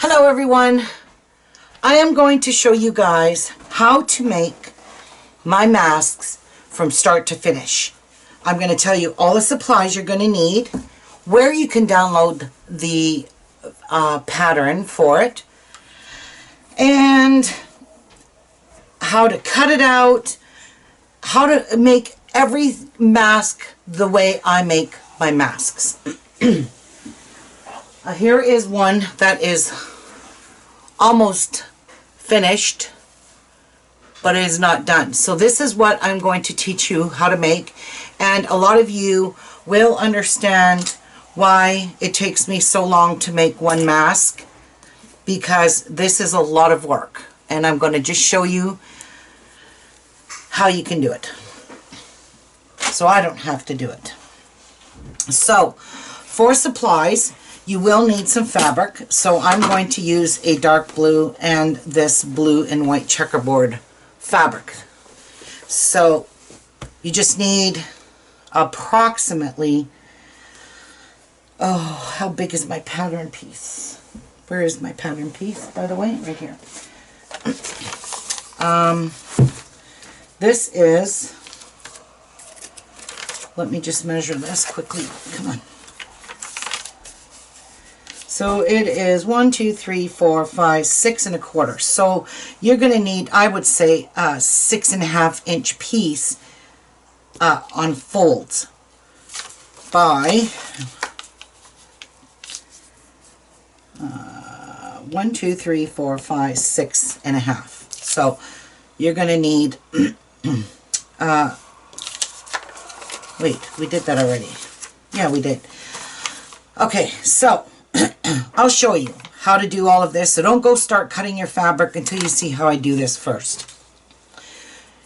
Hello everyone. I am going to show you guys how to make my masks from start to finish. I'm going to tell you all the supplies you're going to need, where you can download the pattern for it, and how to cut it out, how to make every mask the way I make my masks. Here is one that is almost finished, but it is not done. So this is what I'm going to teach you how to make, and a lot of you will understand why it takes me so long to make one mask, because this is a lot of work, and I'm going to just show you how you can do it so I don't have to do it. So for supplies, you will need some fabric, so I'm going to use a dark blue and this blue and white checkerboard fabric. So you just need approximately, oh, how big is my pattern piece? Where is my pattern piece, by the way? Right here. This is, let me just measure this quickly. Come on. So it is 1, 2, 3, 4, 5, 6 1/4. So you're going to need, I would say, a 6.5 inch piece on folds by 1, 2, 3, 4, 5, 6.5. So you're going to need, wait, we did that already. Yeah, we did. Okay, so I'll show you how to do all of this. So don't go start cutting your fabric until you see how I do this first.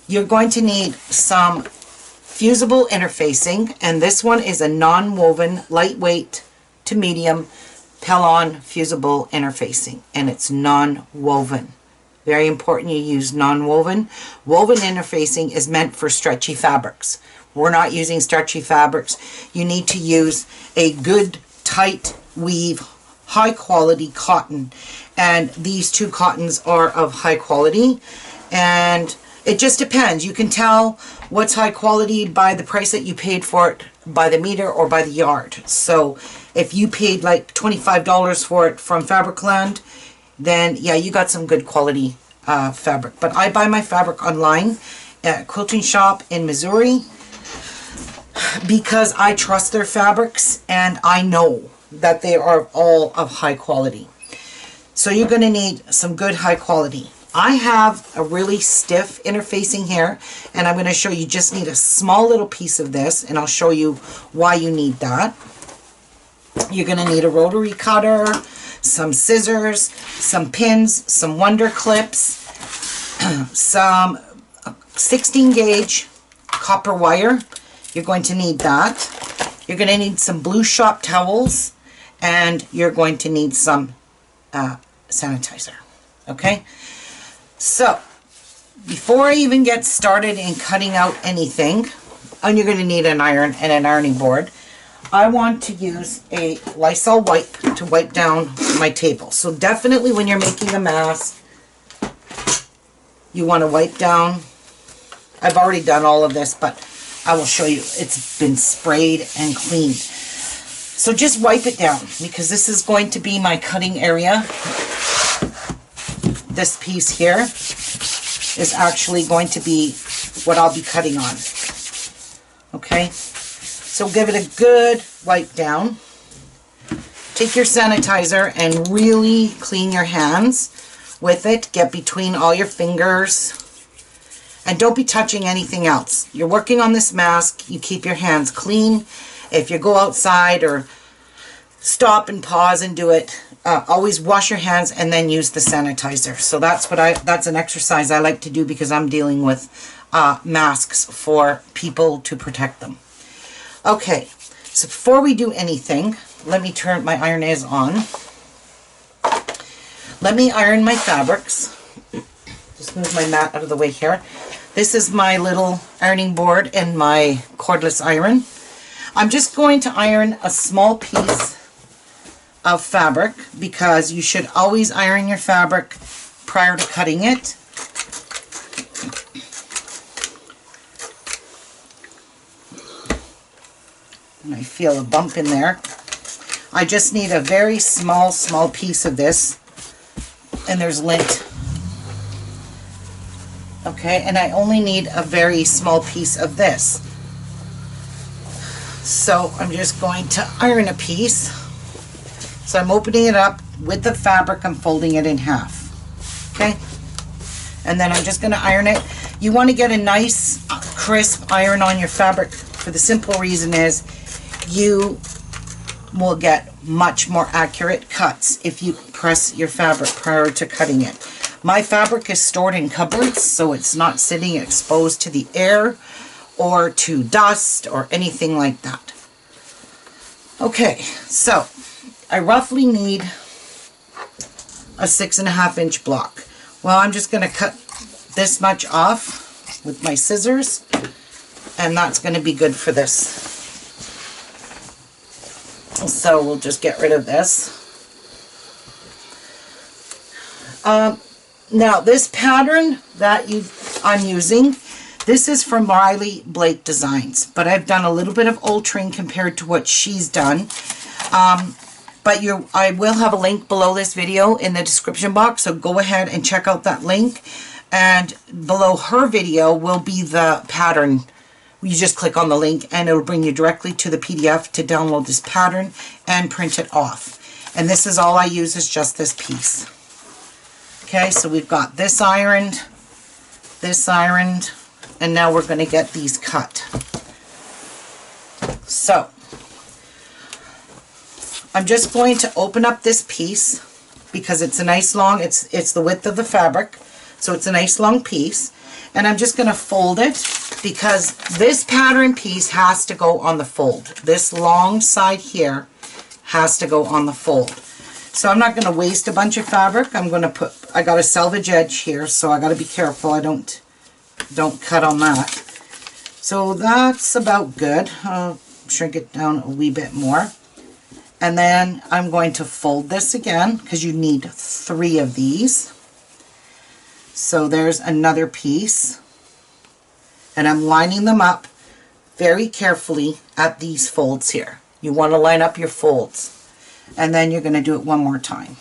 You're going to need some fusible interfacing, and this one is a non-woven, lightweight to medium Pellon fusible interfacing, and it's non-woven. Very important you use non-woven. Woven interfacing is meant for stretchy fabrics. We're not using stretchy fabrics. You need to use a good tight weave, high quality cotton, and these two cottons are of high quality, and it just depends. You can tell what's high quality by the price that you paid for it, by the meter or by the yard. So if you paid like $25 for it from Fabricland, then yeah, you got some good quality fabric. But I buy my fabric online at a quilting shop in Missouri because I trust their fabrics and I know that they are all of high quality. So you're going to need some good high quality. I have a really stiff interfacing here, and I'm going to show you just need a small little piece of this, and I'll show you why you need that. You're going to need a rotary cutter, some scissors, some pins, some wonder clips, some 16 gauge copper wire. You're going to need that. You're going to need some blue shop towels, and you're going to need some sanitizer. Okay? So, before I even get started in cutting out anything, and you're going to need an iron and an ironing board, I want to use a Lysol wipe to wipe down my table. So definitely when you're making a mask, you want to wipe down. I've already done all of this, but I will show you. It's been sprayed and cleaned. So just wipe it down, because this is going to be my cutting area. This piece here is actually going to be what I'll be cutting on. Okay? So give it a good wipe down. Take your sanitizer and really clean your hands with it. Get between all your fingers. And don't be touching anything else. You're working on this mask. You keep your hands clean. If you go outside or stop and pause and do it, always wash your hands and then use the sanitizer. So that's an exercise I like to do because I'm dealing with masks for people to protect them. Okay, so before we do anything, let me turn, my iron is on. Let me iron my fabrics. Just move my mat out of the way here. This is my little ironing board and my cordless iron. I'm just going to iron a small piece of fabric, because you should always iron your fabric prior to cutting it. And I feel a bump in there. I just need a very small piece of this, and there's lint. Okay, and I only need a very small piece of this. So I'm just going to iron a piece. So I'm opening it up with the fabric, I'm folding it in half. Okay, and then I'm just going to iron it. You want to get a nice crisp iron on your fabric for the simple reason is you will get much more accurate cuts if you press your fabric prior to cutting it. My fabric is stored in cupboards, so it's not sitting exposed to the air or to dust or anything like that. Okay, so I roughly need a 6.5 inch block. Well, I'm just going to cut this much off with my scissors, and that's going to be good for this. So we'll just get rid of this. Now this pattern that I'm using, this is from Riley Blake Designs, but I've done a little bit of altering compared to what she's done. But I will have a link below this video in the description box, so go ahead and check out that link. And below her video will be the pattern. You just click on the link and it'll bring you directly to the PDF to download this pattern and print it off. And this is all I use, is just this piece. Okay, so we've got this ironed, and now we're going to get these cut. So I'm just going to open up this piece because it's a nice long, it's the width of the fabric, so it's a nice long piece. And I'm just going to fold it because this pattern piece has to go on the fold. This long side here has to go on the fold. So I'm not going to waste a bunch of fabric. I'm going to I got a selvage edge here, so I got to be careful I don't cut on that. So that's about good. I'll shrink it down a wee bit more. And then I'm going to fold this again because you need 3 of these. So there's another piece, and I'm lining them up very carefully at these folds here. You want to line up your folds, and then you're going to do it one more time.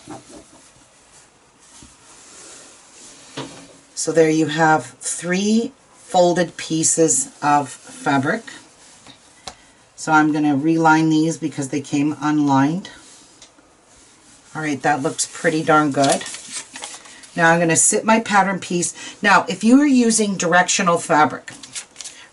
So there you have 3 folded pieces of fabric. So I'm going to reline these because they came unlined. Alright, that looks pretty darn good. Now I'm going to sit my pattern piece. Now, if you are using directional fabric,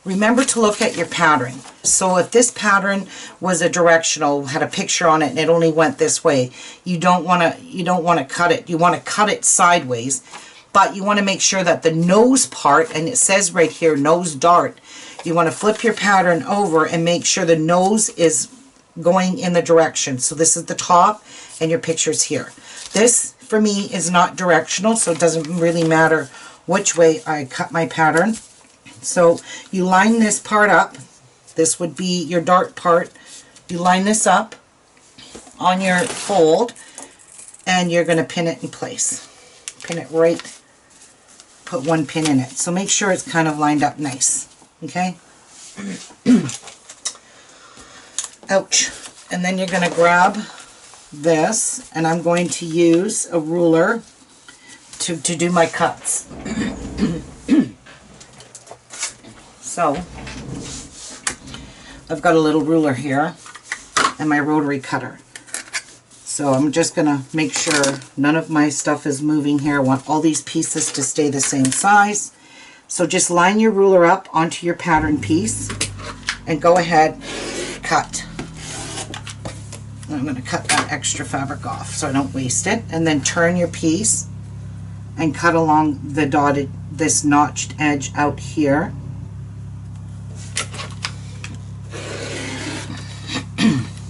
remember to look at your pattern. So if this pattern was a directional, had a picture on it, and it only went this way, you don't want to cut it. You want to cut it sideways, but you want to make sure that the nose part, and it says right here, nose dart, you want to flip your pattern over and make sure the nose is going in the direction. So this is the top, and your picture's here. This, for me, is not directional, so it doesn't really matter which way I cut my pattern. So you line this part up. This would be your dart part. You line this up on your fold, and you're going to pin it in place. Pin it right, put 1 pin in it. So make sure it's kind of lined up nice. Okay? Ouch. And then you're going to grab this, and I'm going to use a ruler to do my cuts. So I've got a little ruler here and my rotary cutter. So I'm just going to make sure none of my stuff is moving here. I want all these pieces to stay the same size. So just line your ruler up onto your pattern piece and go ahead, cut. I'm going to cut that extra fabric off so I don't waste it. And then turn your piece and cut along the dotted, this notched edge out here.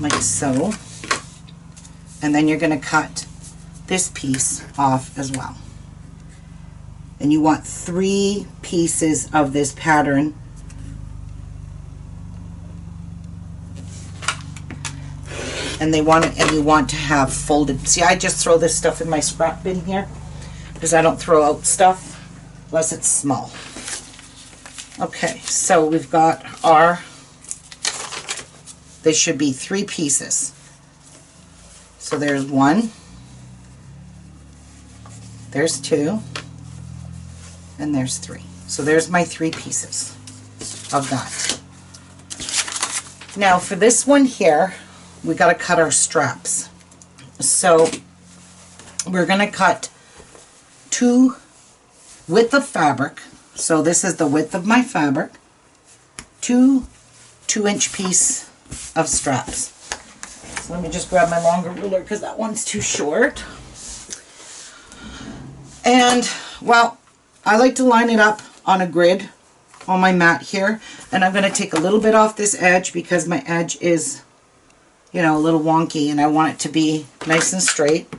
Like so. And then you're going to cut this piece off as well. And you want 3 pieces of this pattern. and you want to have folded. See, I just throw this stuff in my scrap bin here because I don't throw out stuff unless it's small. Okay, so we've got our, they should be 3 pieces. So there's 1, there's 2, and there's 3. So there's my 3 pieces of that. Now for this one here, we got to cut our straps. So we're going to cut 2 width of fabric. So this is the width of my fabric. 2 2-inch piece of straps. So let me just grab my longer ruler because that one's too short. And, well, I like to line it up on a grid on my mat here. And I'm going to take a little bit off this edge because my edge is, you know, a little wonky and I want it to be nice and straight.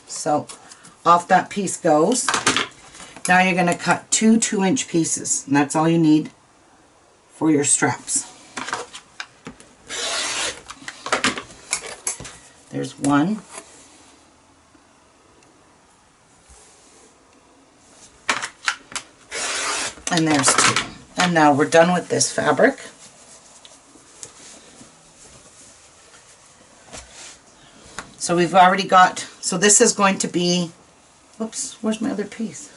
So off that piece goes. Now you're going to cut 2 2-inch pieces, and that's all you need for your straps. There's 1. And there's 2. And now we're done with this fabric. So we've already got, so this is going to be, oops, where's my other piece?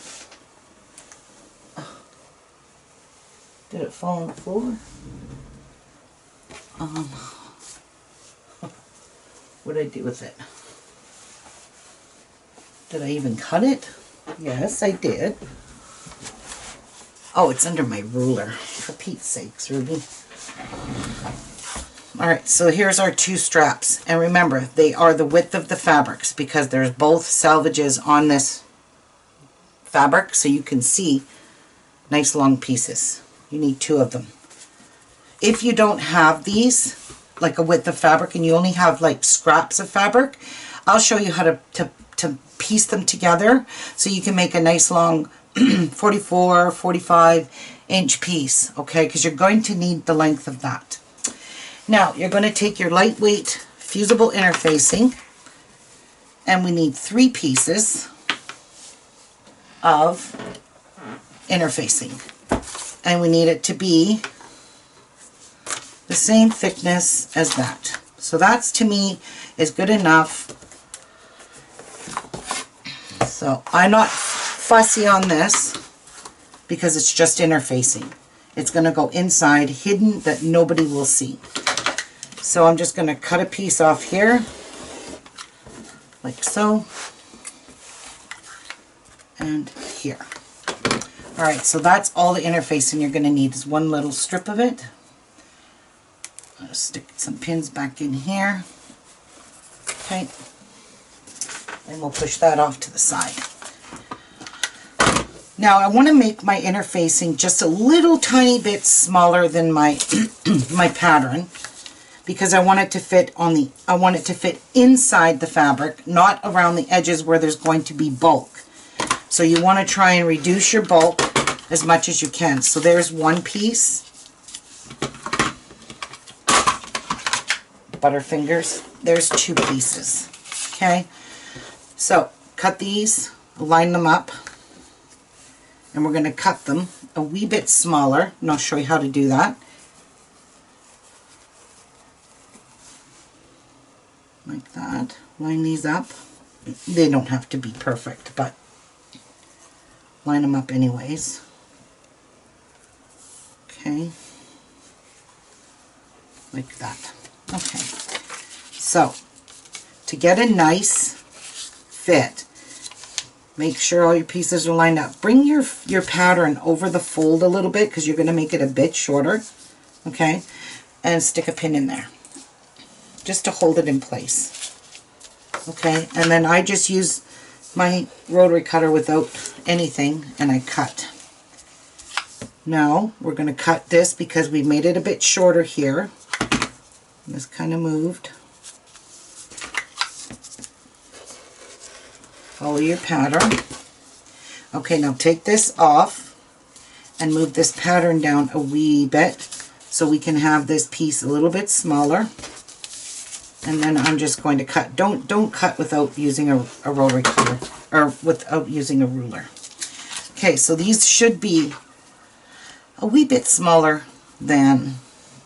Did it fall on the floor? What did I do with it? Did I even cut it? Yes, I did. Oh, it's under my ruler. For Pete's sakes, Ruby. Alright, so here's our 2 straps. And remember, they are the width of the fabrics because there's both salvages on this fabric, so you can see nice long pieces. You need 2 of them. If you don't have these, like a width of fabric, and you only have like scraps of fabric, I'll show you how to piece them together so you can make a nice long 44, 45 inch piece, okay? Because you're going to need the length of that. Now, you're going to take your lightweight fusible interfacing, and we need 3 pieces of interfacing. And we need it to be the same thickness as that. So that's, to me, is good enough. So I'm not fussy on this because it's just interfacing. It's going to go inside, hidden, that nobody will see. So I'm just going to cut a piece off here, like so, and here. Alright, so that's all the interfacing you're going to need is 1 little strip of it. I'll stick some pins back in here. Okay. And we'll push that off to the side. Now I want to make my interfacing just a little tiny bit smaller than my my pattern because I want it to fit on the, I want it to fit inside the fabric, not around the edges where there's going to be bulk. So you want to try and reduce your bulk as much as you can. So there's 1 piece. Butterfingers. There's 2 pieces. Okay. So cut these, line them up, and we're going to cut them a wee bit smaller, and I'll show you how to do that. Like that. Line these up. They don't have to be perfect, but line them up anyways. Okay. Like that. Okay. So, to get a nice fit, make sure all your pieces are lined up. Bring your pattern over the fold a little bit because you're going to make it a bit shorter. Okay. And stick a pin in there just to hold it in place. Okay. And then I just use my rotary cutter without anything and I cut. Now we're going to cut this because we made it a bit shorter here. This kind of moved. Follow your pattern. Okay, now take this off and move this pattern down a wee bit so we can have this piece a little bit smaller. And then I'm just going to cut. Don't cut without using a rotary cutter or without using a ruler. Okay, so these should be a wee bit smaller than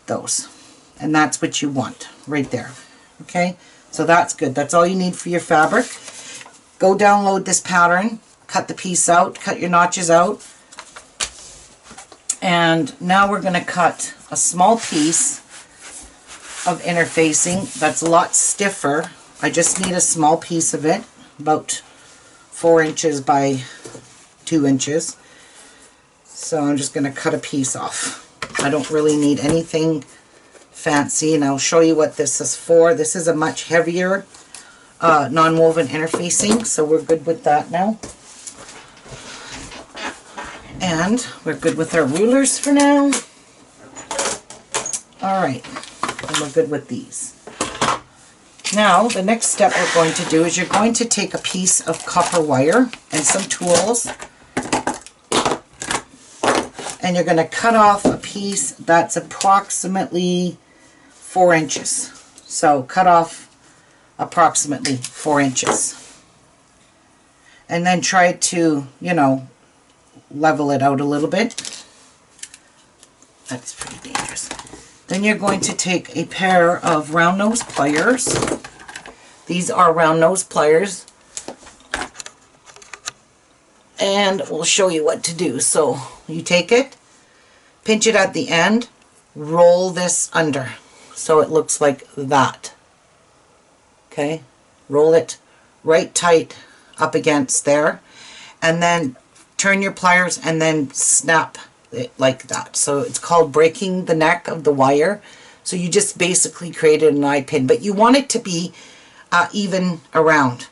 those. And that's what you want right there. Okay, so that's good. That's all you need for your fabric. Go download this pattern, cut the piece out, cut your notches out. And now we're going to cut a small piece of interfacing that's a lot stiffer. I just need a small piece of it, about 4 inches by 2 inches. So I'm just going to cut a piece off. I don't really need anything fancy, and I'll show you what this is for. This is a much heavier non-woven interfacing, so we're good with that now. And we're good with our rulers for now. Alright, and we're good with these. Now, the next step we're going to do is you're going to take a piece of copper wire and some tools, and you're going to cut off a piece that's approximately 4 inches. So cut off approximately 4 inches. And then try to, you know, level it out a little bit. That's pretty dangerous. Then you're going to take a pair of round nose pliers. These are round nose pliers. And we'll show you what to do. So you take it, pinch it at the end, roll this under so it looks like that. Okay, roll it right tight up against there, and then turn your pliers and then snap it like that. So it's called breaking the neck of the wire. So you just basically created an eye pin, but you want it to be even around.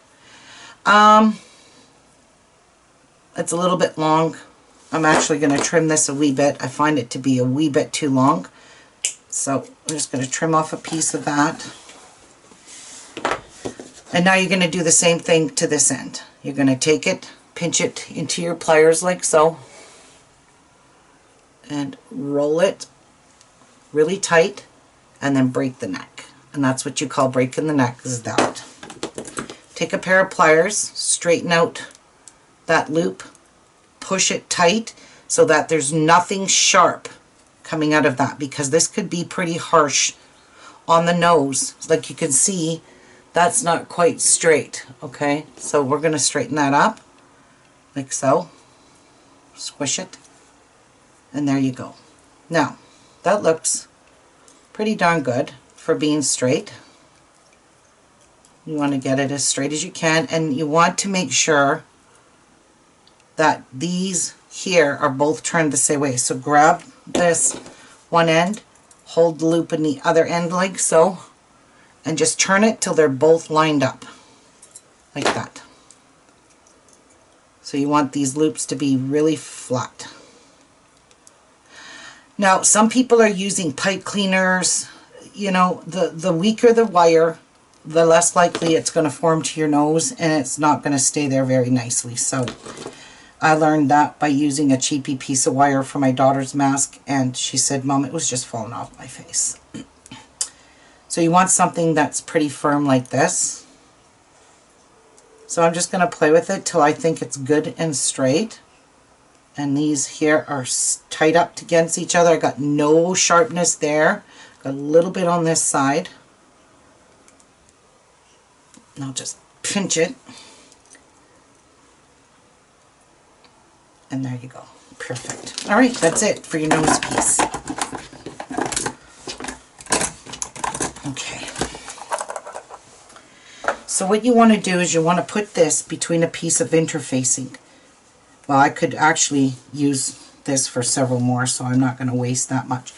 It's a little bit long. I'm actually going to trim this a wee bit. I find it to be a wee bit too long. So I'm just going to trim off a piece of that. And now you're going to do the same thing to this end. You're going to take it, pinch it into your pliers like so, and roll it really tight, and then break the neck. And that's what you call breaking the neck, is that. Take a pair of pliers, straighten out that loop, push it tight so that there's nothing sharp coming out of that, because this could be pretty harsh on the nose. Like you can see, that's not quite straight. Okay, so we're going to straighten that up like so. Squish it, and there you go. Now that looks pretty darn good for being straight. You want to get it as straight as you can, and you want to make sure that these here are both turned the same way. So grab this one end, hold the loop in the other end like so, and just turn it till they're both lined up like that. So you want these loops to be really flat. Now some people are using pipe cleaners. You know, the weaker the wire, the less likely it's going to form to your nose, and it's not going to stay there very nicely. So I learned that by using a cheapy piece of wire for my daughter's mask, and she said, Mom, it was just falling off my face. So you want something that's pretty firm like this. So I'm just going to play with it till I think it's good and straight. And these here are tight up against each other. I got no sharpness there. Got a little bit on this side. And I'll just pinch it. And there you go. Perfect. Alright, that's it for your nose piece. Okay. So what you want to do is you want to put this between a piece of interfacing. Well, I could actually use this for several more, so I'm not going to waste that much.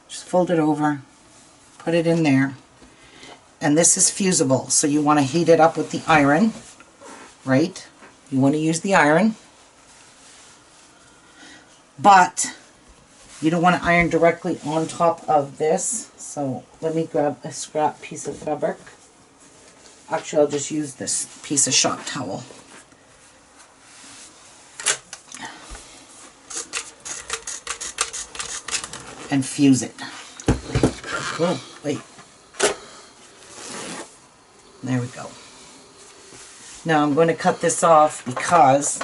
Just fold it over, put it in there. And this is fusible, so you want to heat it up with the iron, right? You want to use the iron. But you don't want to iron directly on top of this. So let me grab a scrap piece of fabric. Actually, I'll just use this piece of shop towel. And fuse it. Oh, wait. There we go. Now I'm going to cut this off because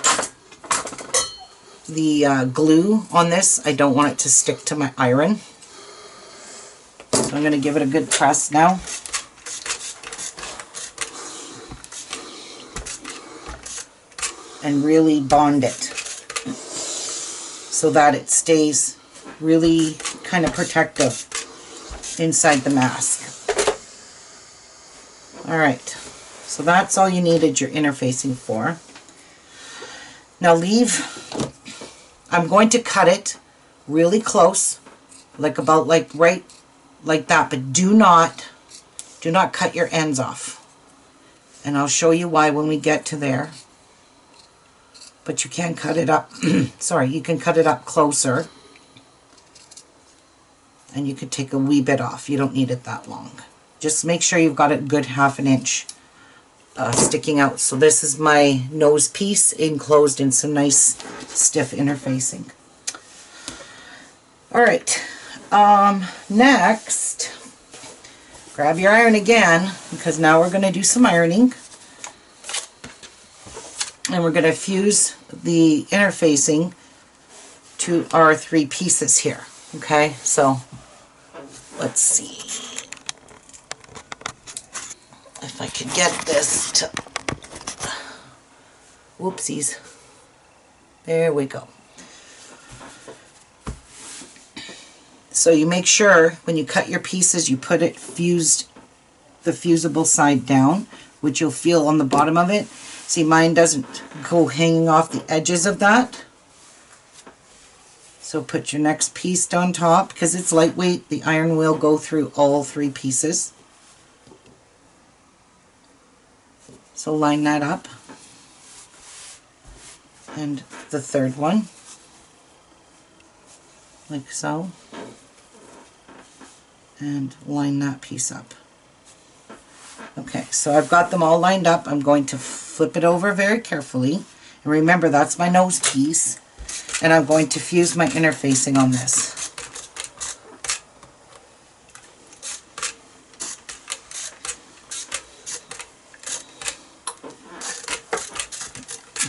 the glue on this, I don't want it to stick to my iron. So I'm going to give it a good press now. And really bond it so that it stays really kind of protective inside the mask. Alright, so that's all you needed your interfacing for. Now I'm going to cut it really close, like about right like that, but do not cut your ends off. And I'll show you why when we get to there. But you can cut it up, sorry, you can cut it up closer. And you could take a wee bit off. You don't need it that long. Just make sure you've got a good 1/2 inch sticking out. So this is my nose piece enclosed in some nice stiff interfacing. Alright, next, grab your iron again, because now we're going to do some ironing. And we're going to fuse the interfacing to our 3 pieces here. Okay, so let's see if I could get this to, whoopsies, there we go. So you make sure when you cut your pieces you put it fused, the fusible side down, which you'll feel on the bottom of it. See, mine doesn't go hanging off the edges of that. So put your next piece on top. Because it's lightweight, the iron will go through all 3 pieces. So line that up. And the third one, like so. And line that piece up. Okay, so I've got them all lined up. I'm going to flip it over very carefully. And remember, that's my nose piece. And I'm going to fuse my interfacing on this.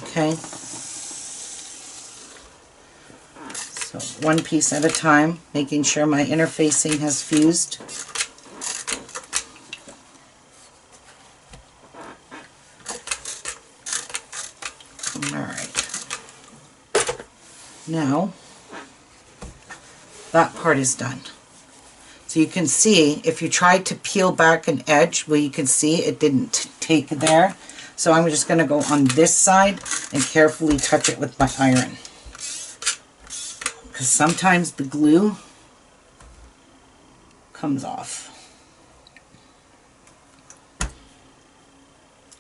Okay. So one piece at a time, making sure my interfacing has fused. Now, that part is done. So you can see, if you tried to peel back an edge, well, you can see it didn't take there. So I'm just going to go on this side and carefully touch it with my iron. Because sometimes the glue comes off.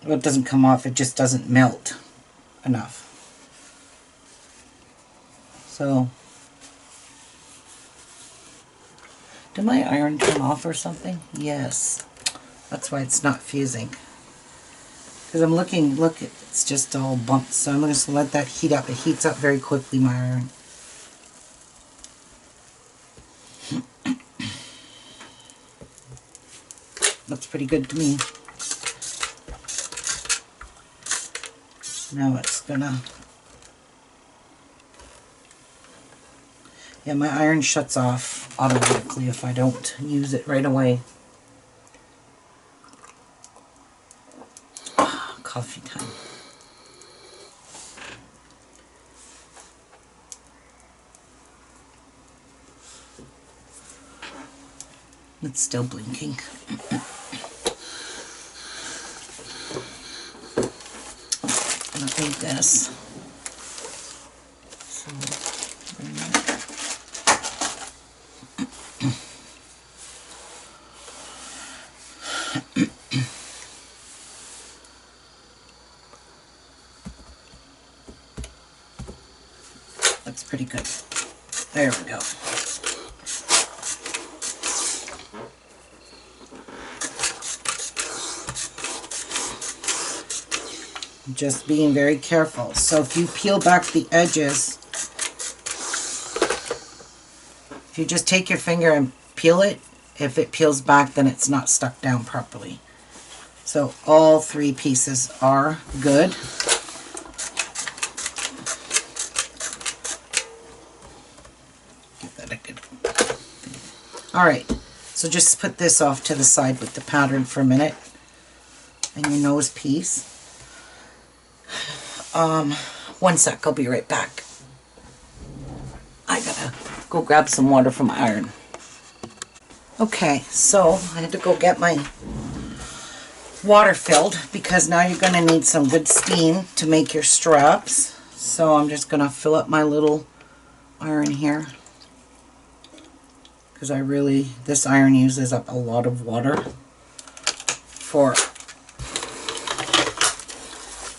Well, it doesn't come off, it just doesn't melt enough. So, did my iron turn off or something? Yes. That's why it's not fusing. Because I'm looking, look, it's just all bumped. So I'm just going to let that heat up. It heats up very quickly, my iron. Looks pretty good to me. Now it's gonna... Yeah, my iron shuts off automatically if I don't use it right away. Coffee time. It's still blinking. I don't need this. So, looks pretty good. There we go. Just being very careful. So if you peel back the edges, if you just take your finger and peel it, if it peels back, then it's not stuck down properly. So all 3 pieces are good. Give that a good. All right, so just put this off to the side with the pattern for a minute. And your nose piece. 1 sec, I'll be right back. I gotta go grab some water from my iron. Okay, so I had to go get my water filled because now you're going to need some good steam to make your straps. So I'm just going to fill up my little iron here because this iron uses up a lot of water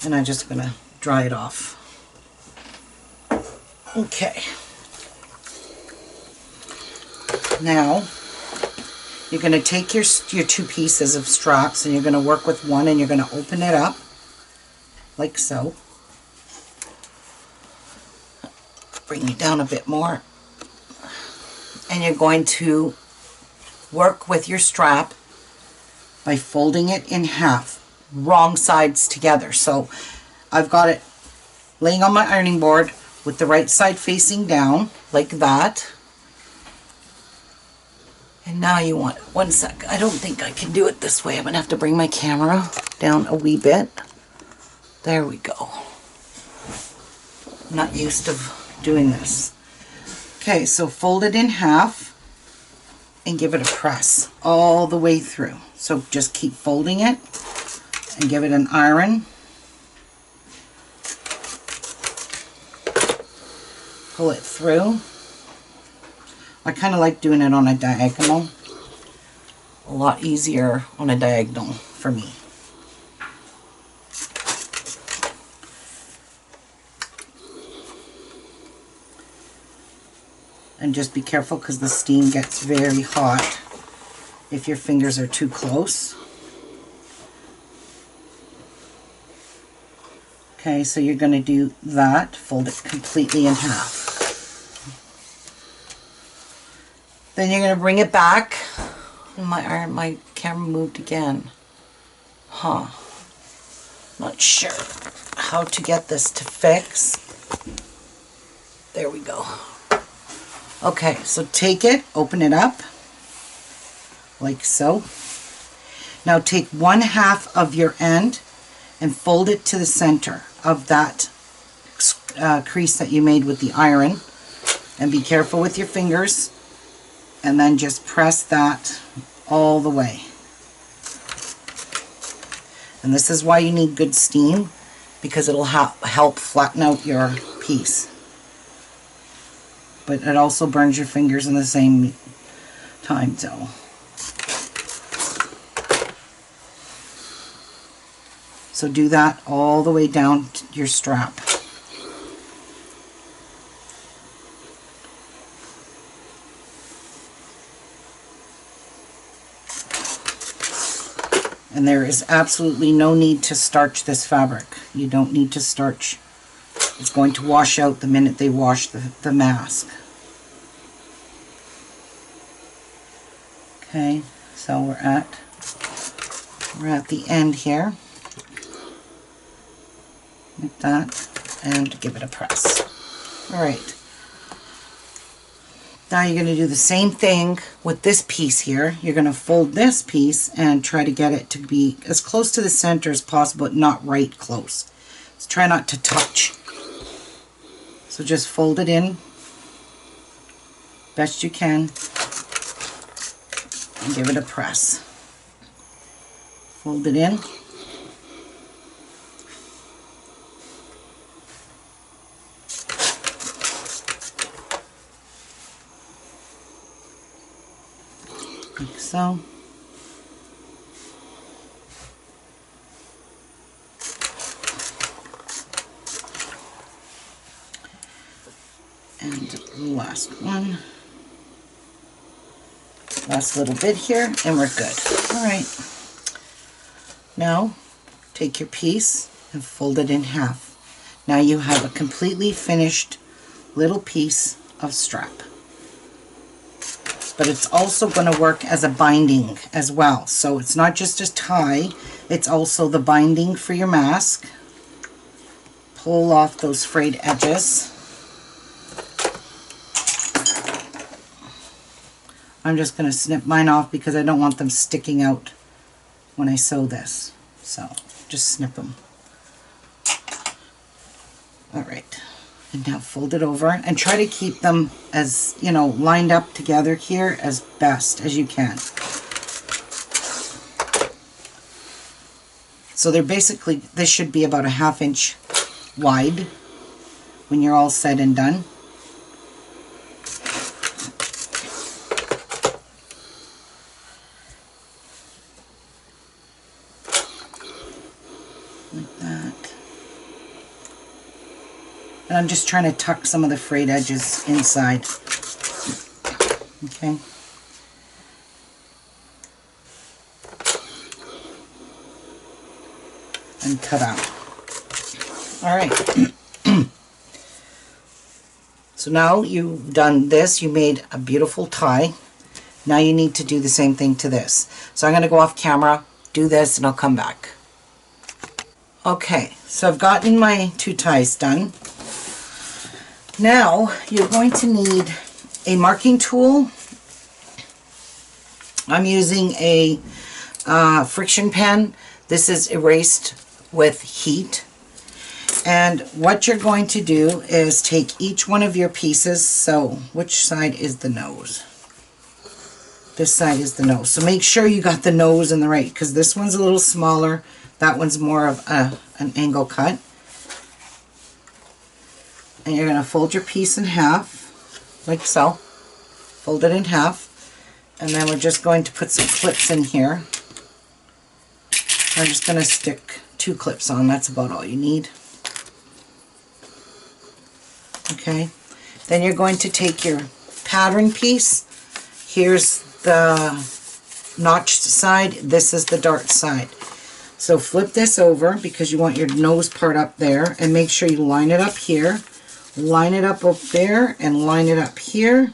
and I'm just going to dry it off. Okay. Now you're going to take your 2 pieces of straps and you're going to work with one and you're going to open it up like so. Bring it down a bit more. And you're going to work with your strap by folding it in half, wrong sides together. So I've got it laying on my ironing board with the right side facing down like that. And now you want, 1 sec, I don't think I can do it this way. I'm going to have to bring my camera down a wee bit. There we go. I'm not used to doing this. Okay, so fold it in half and give it a press all the way through. So just keep folding it and give it an iron. Pull it through. I kind of like doing it on a diagonal. A lot easier on a diagonal for me. And just be careful because the steam gets very hot if your fingers are too close. Okay, so you're going to do that. Fold it completely in half. Then you're going to bring it back. My camera moved again. Not sure how to get this to fix. There we go. Okay, so take it, open it up, like so. Now take 1/2 of your end and fold it to the center of that crease that you made with the iron. And be careful with your fingers. And then just press that all the way. And this is why you need good steam, because it'll help flatten out your piece. But it also burns your fingers in the same time, so. So do that all the way down to your strap. And there is absolutely no need to starch this fabric. You don't need to starch. It's going to wash out the minute they wash the mask. Okay, so we're at the end here. Like that. And give it a press. Alright. Now you're going to do the same thing with this piece here. You're going to fold this piece and try to get it to be as close to the center as possible, but not right close. So try not to touch. So just fold it in best you can and give it a press. Fold it in. Like so. And the last one. Last little bit here, and we're good. Alright. Now, take your piece and fold it in half. Now you have a completely finished little piece of strap. But it's also going to work as a binding as well. So it's not just a tie, It's also the binding for your mask. Pull off those frayed edges. I'm just going to snip mine off because I don't want them sticking out when I sew this. So just snip them. Alright, and now fold it over and try to keep them as, you know, lined up together here as best as you can. So they're basically, this should be about a 1/2 inch wide when you're all said and done. Like that. And I'm just trying to tuck some of the frayed edges inside. Okay. And cut out. Alright. So now you've done this, you made a beautiful tie. Now you need to do the same thing to this. So I'm going to go off camera, do this, and I'll come back. Okay, so I've gotten my 2 ties done. Now you're going to need a marking tool. I'm using a friction pen. This is erased with heat. And what you're going to do is take each one of your pieces. So which side is the nose? This side is the nose. So make sure you got the nose in the right, because this one's a little smaller. That one's more of an angle cut. And you're going to fold your piece in half, like so. Fold it in half. And then we're just going to put some clips in here. I'm just going to stick 2 clips on. That's about all you need. Okay. Then you're going to take your pattern piece. Here's the notched side. This is the dart side. So flip this over because you want your nose part up there, and make sure you line it up here, line it up there, and line it up here.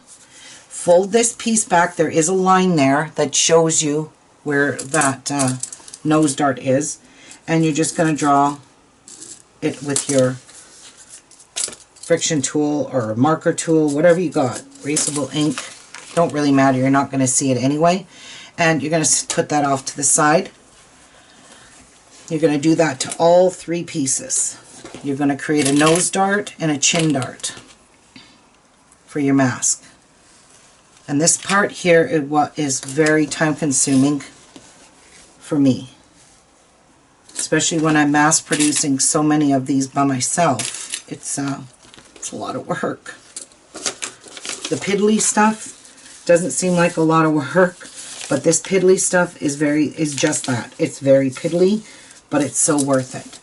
Fold this piece back. There is a line there that shows you where that nose dart is, and you're just going to draw it with your friction tool or marker tool, whatever you got. Erasable ink, don't really matter, you're not going to see it anyway. And you're going to put that off to the side. You're going to do that to all 3 pieces. You're going to create a nose dart and a chin dart for your mask. And this part here is what is very time consuming for me, especially when I'm mass producing so many of these by myself. It's a lot of work. The piddly stuff doesn't seem like a lot of work, but this piddly stuff is just that. It's very piddly, but it's so worth it.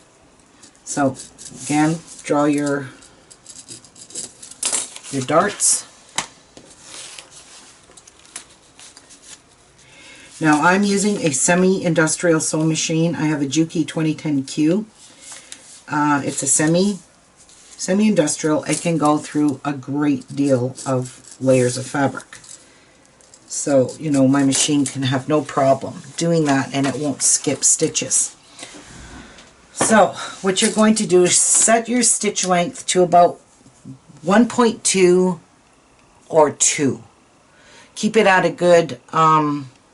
So again, draw your darts. Now I'm using a semi-industrial sewing machine. I have a Juki 2010Q. It's a semi-industrial. It can go through a great deal of layers of fabric. So, you know, my machine can have no problem doing that, and it won't skip stitches. So what you're going to do is set your stitch length to about 1.2 or 2. Keep it at a good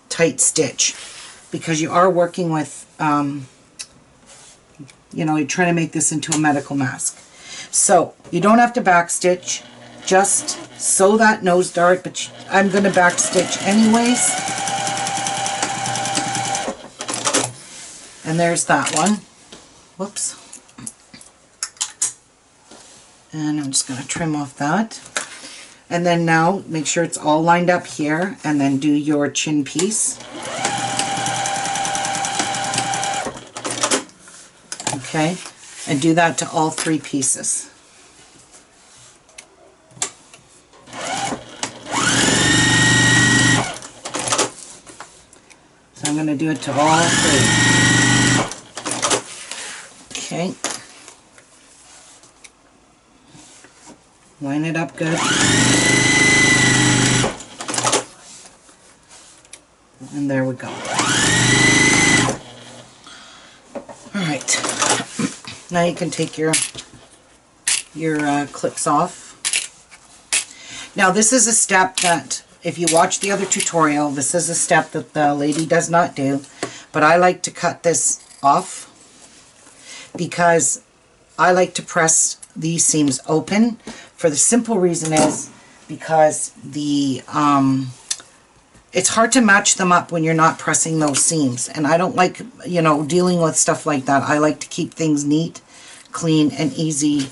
tight stitch, because you are working with, you know, you're trying to make this into a medical mask. So you don't have to back stitch, just sew that nose dart, but I'm going to back stitch anyways. And there's that one. Whoops. And I'm just going to trim off that. And then now make sure it's all lined up here, and then do your chin piece. Okay, and do that to all 3 pieces. So I'm going to do it to all 3. Okay. Line it up good. And there we go. Now you can take your clips off. Now this is a step that, if you watch the other tutorial, this is a step that the lady does not do, but I like to cut this off because I like to press these seams open, for the simple reason is because the it's hard to match them up when you're not pressing those seams, and I don't like, you know, dealing with stuff like that. I like to keep things neat, clean, and easy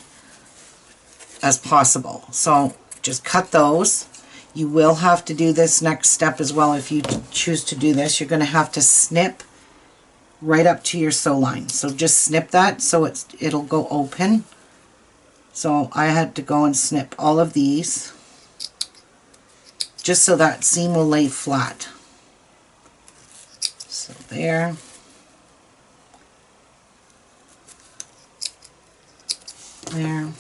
as possible. So just cut those. You will have to do this next step as well. If you choose to do this, you're going to have to snip right up to your sew line. So just snip that so it'll go open. So I had to go and snip all of these just so that seam will lay flat. So there. There.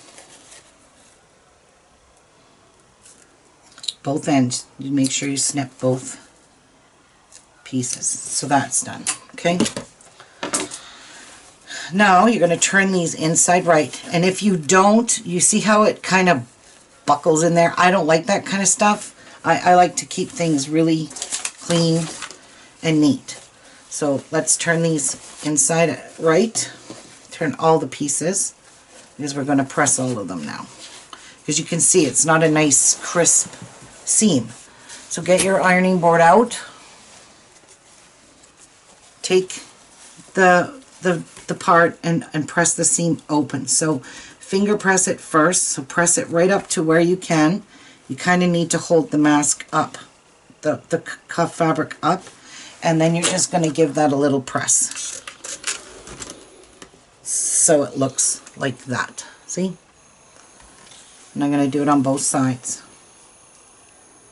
Both ends. You make sure you snip both pieces. So that's done. Okay. Now you're going to turn these inside right. And if you don't, you see how it kind of buckles in there? I don't like that kind of stuff. I like to keep things really clean and neat. So let's turn these inside right. Turn all the pieces, because we're going to press all of them now. Because you can see it's not a nice crisp seam. So get your ironing board out. Take the part and press the seam open. So finger press it first. So press it right up to where you can. You kind of need to hold the mask up, the cuff fabric up, and then you're just going to give that a little press. So it looks like that. See? And I'm going to do it on both sides.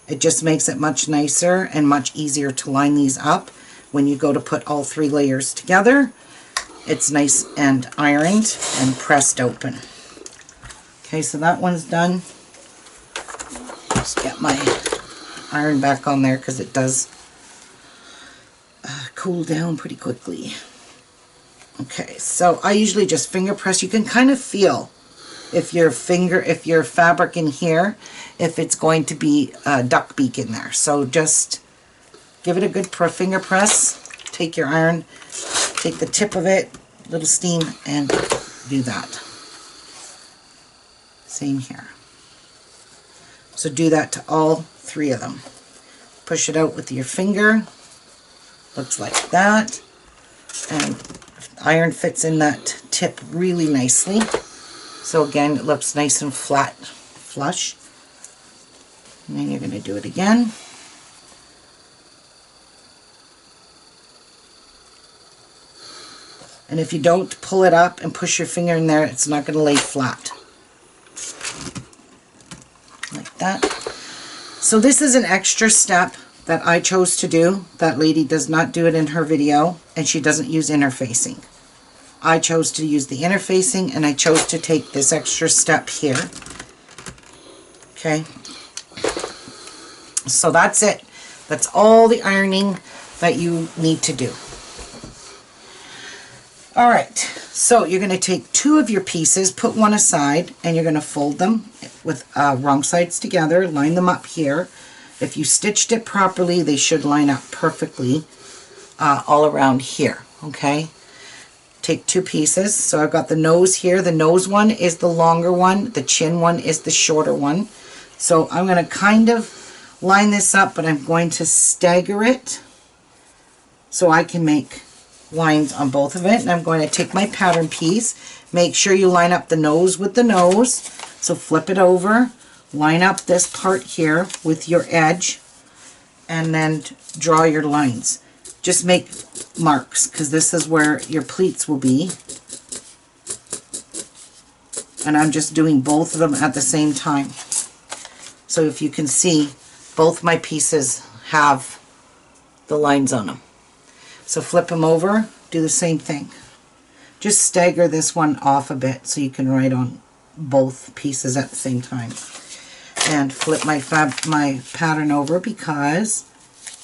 It just makes it much nicer and much easier to line these up when you go to put all 3 layers together. It's nice and ironed and pressed open. Okay, so that one's done. Just get my iron back on there because it does cool down pretty quickly. Okay, so I usually just finger press. You can kind of feel if your fabric in here, if it's going to be a duck beak in there. So just give it a good finger press. Take your iron, take the tip of it, little steam, and do that. Same here. So do that to all 3 of them. Push it out with your finger. Looks like that. And iron fits in that tip really nicely. So again, it looks nice and flat, flush. And then you're going to do it again. And if you don't pull it up and push your finger in there, it's not going to lay flat. Like that. So this is an extra step that I chose to do. That lady does not do it in her video, and she doesn't use interfacing. I chose to use the interfacing, and I chose to take this extra step here. Okay. So that's it. That's all the ironing that you need to do. Alright, so you're going to take 2 of your pieces, put one aside, and you're going to fold them with wrong sides together, line them up here. If you stitched it properly, they should line up perfectly all around here, okay? Take 2 pieces. So I've got the nose here. The nose one is the longer one. The chin one is the shorter one. So I'm going to kind of line this up, but I'm going to stagger it so I can make lines on both of it. And I'm going to take my pattern piece. Make sure you line up the nose with the nose. So flip it over. Line up this part here with your edge. And then draw your lines. Just make marks, because this is where your pleats will be. And I'm just doing both of them at the same time. So if you can see, both my pieces have the lines on them. So flip them over, do the same thing. Just stagger this one off a bit so you can write on both pieces at the same time. And flip my pattern over because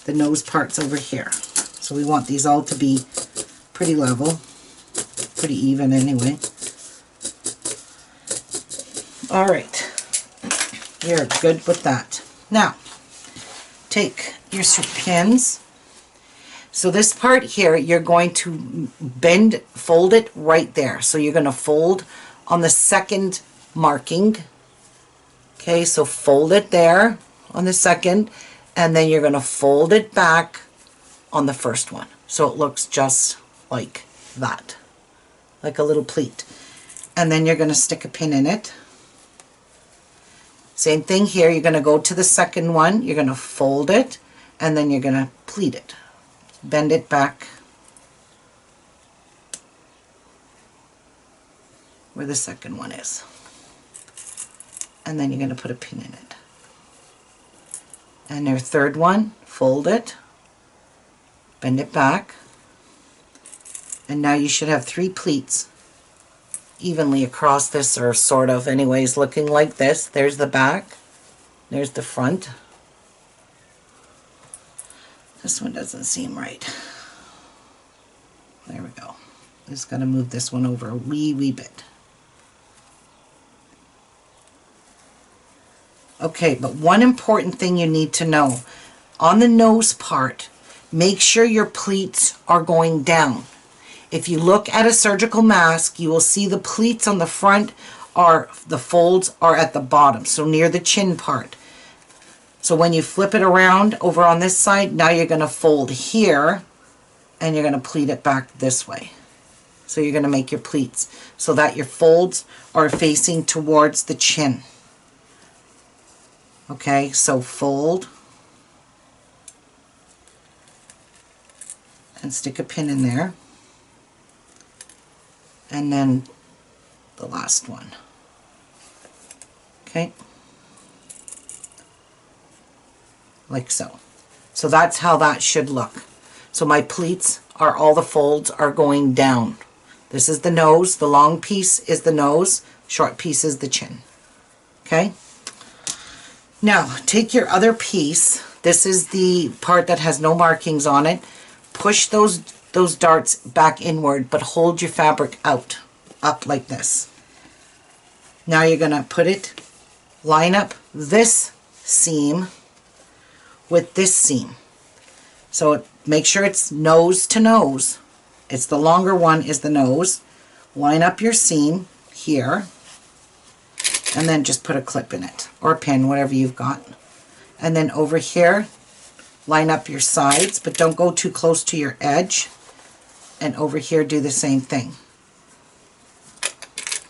the nose part's over here. So we want these all to be pretty level, pretty even anyway. All right, you're good with that. Now, take your pins. So this part here, you're going to fold it right there. So you're going to fold on the second marking. Okay, so fold it there on the second, and then you're going to fold it back on the first one. So it looks just like that, like a little pleat. And then you're going to stick a pin in it. Same thing here, you're going to go to the second one, you're going to fold it, and then you're going to pleat it. Bend it back where the second one is. And then you're going to put a pin in it. And your third one, fold it, bend it back, and now you should have 3 pleats evenly across this, or sort of anyways, looking like this. There's the back, there's the front. This one doesn't seem right. There we go. Just got to move this one over a wee bit. Okay, but one important thing you need to know. On the nose part, make sure your pleats are going down. If you look at a surgical mask, you will see the pleats on the front the folds are at the bottom, so near the chin part. So when you flip it around over on this side, now you're going to fold here and you're going to pleat it back this way. So you're going to make your pleats so that your folds are facing towards the chin. Okay, so fold and stick a pin in there. And then the last one. Okay. Like so. So that's how that should look. So my pleats are, all the folds are going down. This is the nose, the long piece is the nose, short piece is the chin. Okay? Now, take your other piece. This is the part that has no markings on it. Push those darts back inward, but hold your fabric out, up like this. Now you're going to put it, line up this seam with this seam. So make sure it's nose to nose. It's the longer one is the nose. Line up your seam here, and then just put a clip in it, or a pin, whatever you've got. And then over here, line up your sides, but don't go too close to your edge. And over here, do the same thing.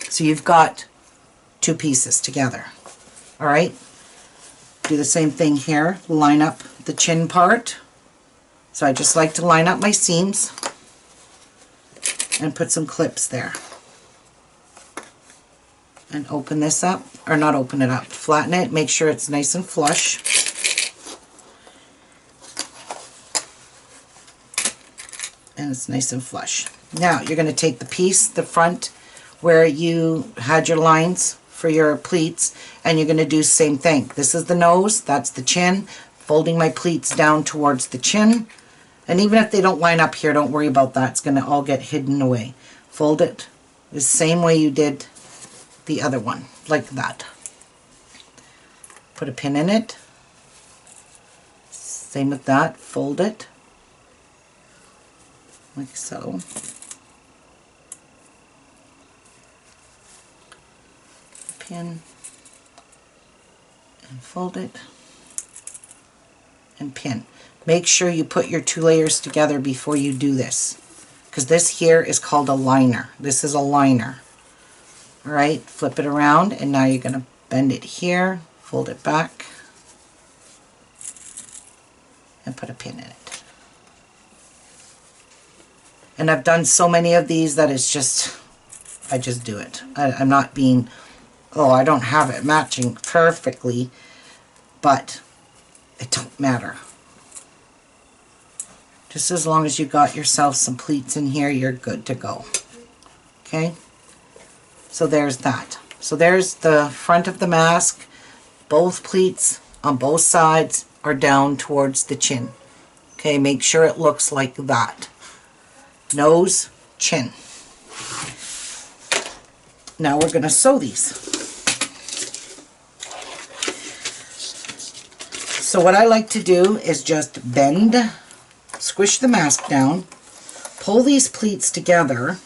So you've got 2 pieces together. All right? Do the same thing here. Line up the chin part. So I just like to line up my seams and put some clips there. And open this up, or not open it up, flatten it, make sure it's nice and flush. And it's nice and flush. Now you're going to take the piece, the front, where you had your lines for your pleats, and you're going to do the same thing. This is the nose, that's the chin, folding my pleats down towards the chin. And even if they don't line up here, don't worry about that. It's going to all get hidden away. Fold it the same way you did the other one, like that. Put a pin in it. Same with that. Fold it like so. Pin and fold it and pin. Make sure you put your 2 layers together before you do this, because this here is called a liner. This is a liner. All right, flip it around, and now you're going to bend it here, fold it back, and put a pin in it. And I've done so many of these that it's just, I just do it. I'm not being, oh, I don't have it matching perfectly, but it don't matter. Just as long as you got yourself some pleats in here, you're good to go. Okay? So there's that. So there's the front of the mask. Both pleats on both sides are down towards the chin. Okay, make sure it looks like that. Nose, chin. Now we're going to sew these. So what I like to do is just bend, squish the mask down, pull these pleats together.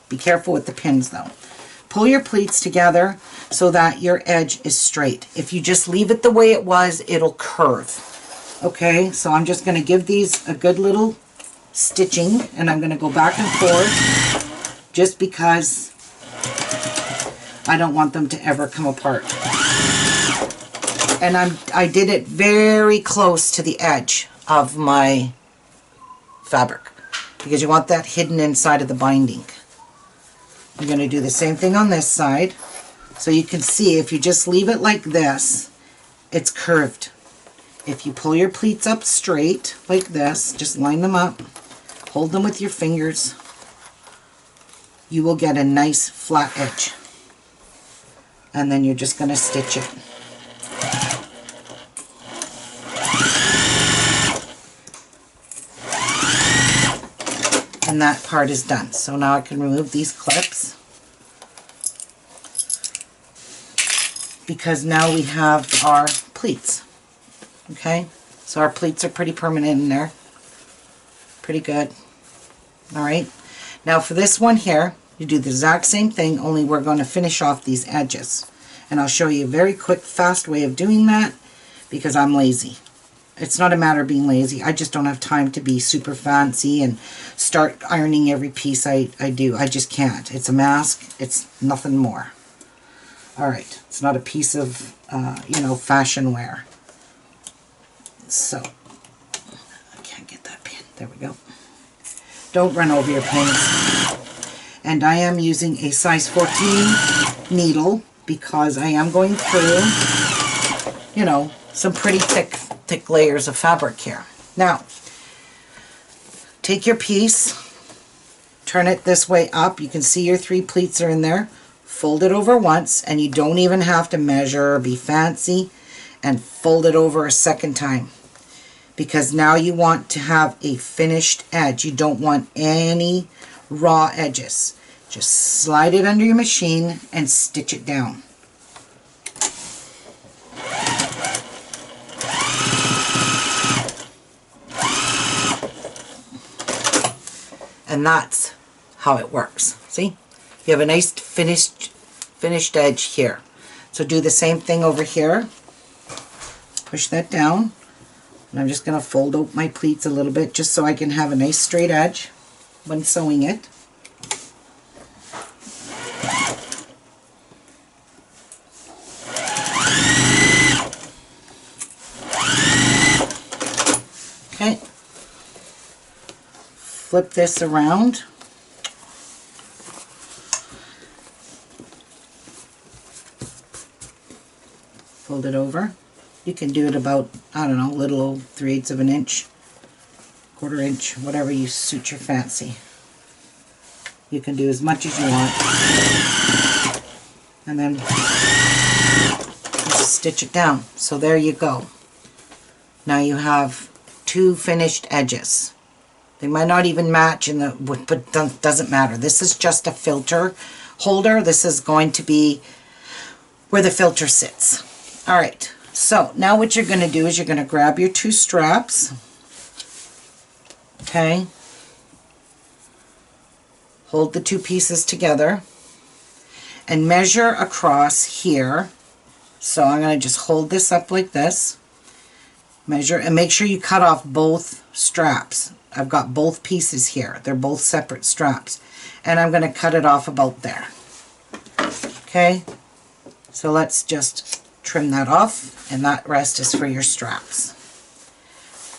Be careful with the pins though. Pull your pleats together so that your edge is straight. If you just leave it the way it was, it'll curve. Okay, so I'm just going to give these a good little stitching, and I'm going to go back and forth just because I don't want them to ever come apart. And I did it very close to the edge of my fabric because you want that hidden inside of the binding. I'm going to do the same thing on this side. So you can see if you just leave it like this, it's curved. If you pull your pleats up straight like this, just line them up, hold them with your fingers, you will get a nice flat edge. And then you're just going to stitch it. And that part is done. So now I can remove these clips because now we have our pleats. Okay, so our pleats are pretty permanent in there. Pretty good. Alright, now for this one here, you do the exact same thing, only we're going to finish off these edges. And I'll show you a very quick, fast way of doing that because I'm lazy. It's not a matter of being lazy. I just don't have time to be super fancy and start ironing every piece I do. I just can't. It's a mask. It's nothing more. Alright, it's not a piece of, you know, fashion wear. So, I can't get that pin. There we go. Don't run over your pins. And I am using a size 14 needle because I am going through, you know, some pretty thick layers of fabric here. Now, take your piece, turn it this way up. You can see your 3 pleats are in there. Fold it over once, and you don't even have to measure or be fancy, and fold it over a second time. Because now you want to have a finished edge. You don't want any raw edges. Just slide it under your machine and stitch it down. And that's how it works. See? You have a nice finished edge here. So do the same thing over here. Push that down. And I'm just going to fold out my pleats a little bit just so I can have a nice straight edge when sewing it. Okay. Flip this around. Fold it over. You can do it about, I don't know, little 3/8 of an inch, 1/4 inch, whatever you suit your fancy. You can do as much as you want. And then just stitch it down. So there you go. Now you have 2 finished edges. They might not even match in the, but doesn't matter. This is just a filter holder. This is going to be where the filter sits. All right. So now what you're going to do is you're going to grab your 2 straps. Okay. Hold the 2 pieces together and measure across here. So I'm going to just hold this up like this. Measure and make sure you cut off both straps. I've got both pieces here. They're both separate straps. And I'm going to cut it off about there. Okay? So let's just trim that off, and that rest is for your straps.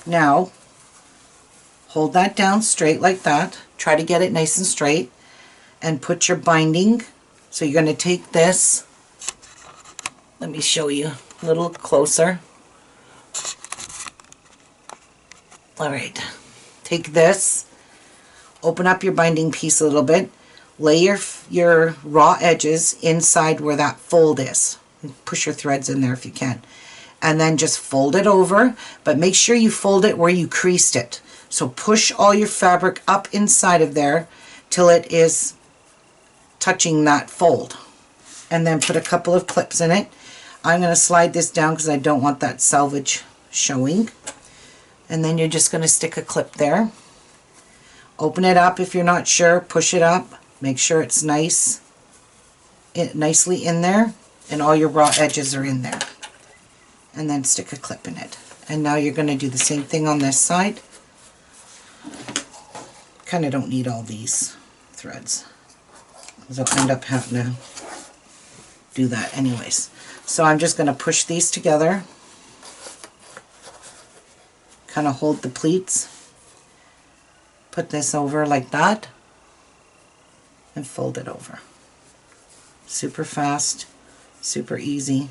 Now, hold that down straight like that. Try to get it nice and straight. And put your binding. So you're going to take this. Let me show you a little closer. Alright. Take this, open up your binding piece a little bit, lay your raw edges inside where that fold is. Push your threads in there if you can. And then just fold it over, but make sure you fold it where you creased it. So push all your fabric up inside of there till it is touching that fold. And then put a couple of clips in it. I'm going to slide this down because I don't want that selvage showing. And then you're just going to stick a clip there. Open it up if you're not sure, push it up, make sure it's nicely in there and all your raw edges are in there. And then stick a clip in it. And now you're going to do the same thing on this side. Kind of don't need all these threads, because I'll end up having to do that anyways. So I'm just going to push these together, kind of hold the pleats, put this over like that, and fold it over. Super fast, super easy,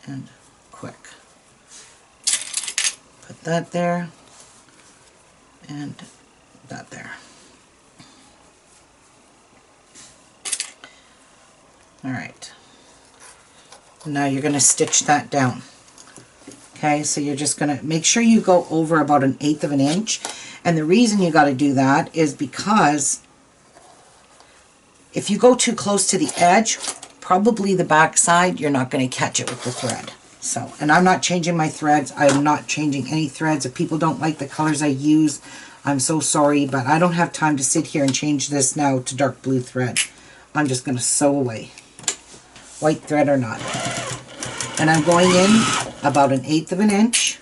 and quick. Put that there, and that there. Alright, now you're going to stitch that down. Okay, so you're just going to make sure you go over about 1/8 of an inch. And the reason you got to do that is because if you go too close to the edge, probably the back side, you're not going to catch it with the thread. So, and I'm not changing my threads. I'm not changing any threads. If people don't like the colors I use, I'm so sorry, but I don't have time to sit here and change this now to dark blue thread. I'm just going to sew away, white thread or not. And I'm going in about 1/8 of an inch.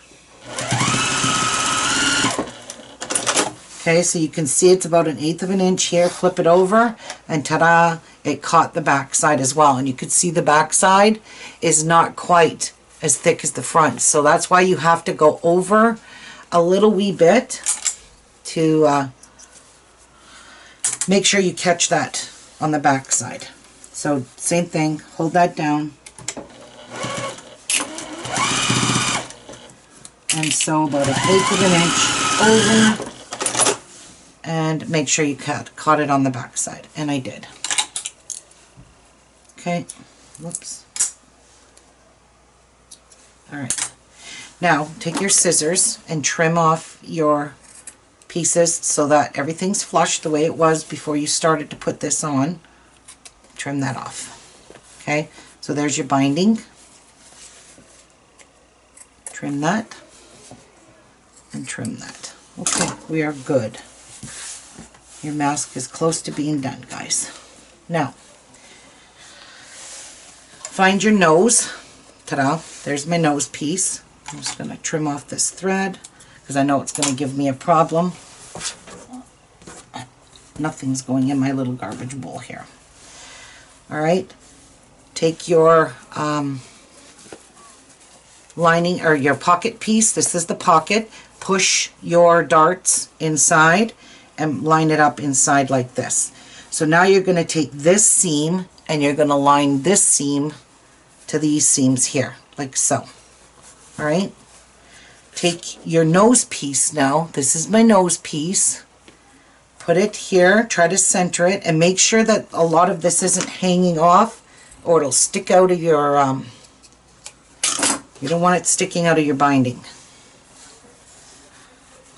Okay, so you can see it's about 1/8 of an inch here. Flip it over, and ta-da, it caught the back side as well. And you can see the back side is not quite as thick as the front. So that's why you have to go over a little wee bit to make sure you catch that on the back side. So same thing, hold that down. And sew about 1/8 of an inch over, and make sure you caught it on the back side, and I did. Okay, whoops. Alright, now take your scissors and trim off your pieces so that everything's flush the way it was before you started to put this on. Trim that off. Okay, so there's your binding. Trim that. And trim that. Okay, we are good. Your mask is close to being done, guys. Now, find your nose. Ta-da, there's my nose piece. I'm just going to trim off this thread because I know it's going to give me a problem. Nothing's going in my little garbage bowl here. Alright, take your lining or your pocket piece. This is the pocket. Push your darts inside and line it up inside like this. So now you're going to take this seam and you're going to line this seam to these seams here, like so. Alright? Take your nose piece now. This is my nose piece. Put it here, try to center it, and make sure that a lot of this isn't hanging off or it'll stick out of your, you don't want it sticking out of your binding.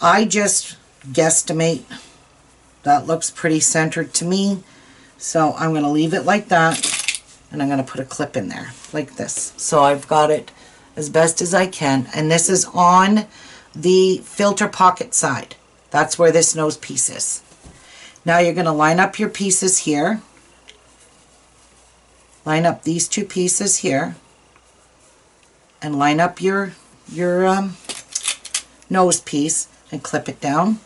I just guesstimate that looks pretty centered to me, so I'm going to leave it like that, and I'm going to put a clip in there like this. So I've got it as best as I can, and this is on the filter pocket side. That's where this nose piece is. Now you're going to line up your pieces here. Line up these two pieces here, and line up your nose piece and clip it down,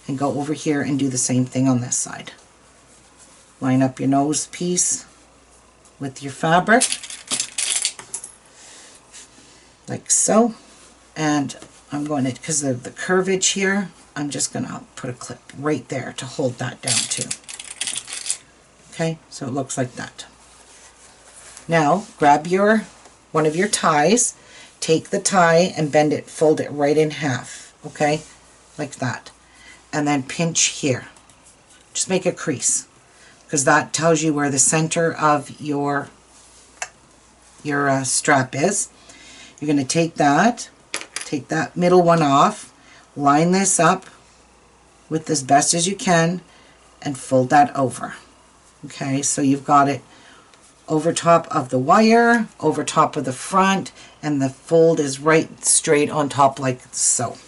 and go over here and do the same thing on this side. Line up your nose piece with your fabric like so, and I'm going to, because of the curvage here, I'm just going to put a clip right there to hold that down too. Okay, so it looks like that. Now grab one of your ties, take the tie and bend it, fold it right in half, okay, like that, and then pinch here. Just make a crease, because that tells you where the center of your strap is. You're going to take that middle one off, line this up with as best as you can, and fold that over. Okay, so you've got it over top of the wire, over top of the front, and the fold is right straight on top like so.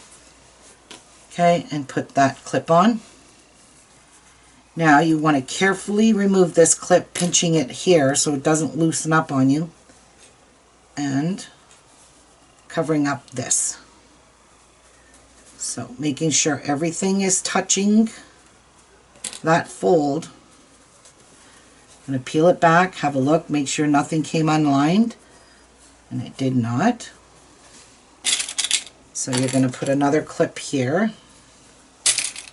Okay, and put that clip on. Now you want to carefully remove this clip, pinching it here so it doesn't loosen up on you, and covering up this. So making sure everything is touching that fold. I'm going to peel it back, have a look, make sure nothing came unlined, and it did not. So you're going to put another clip here,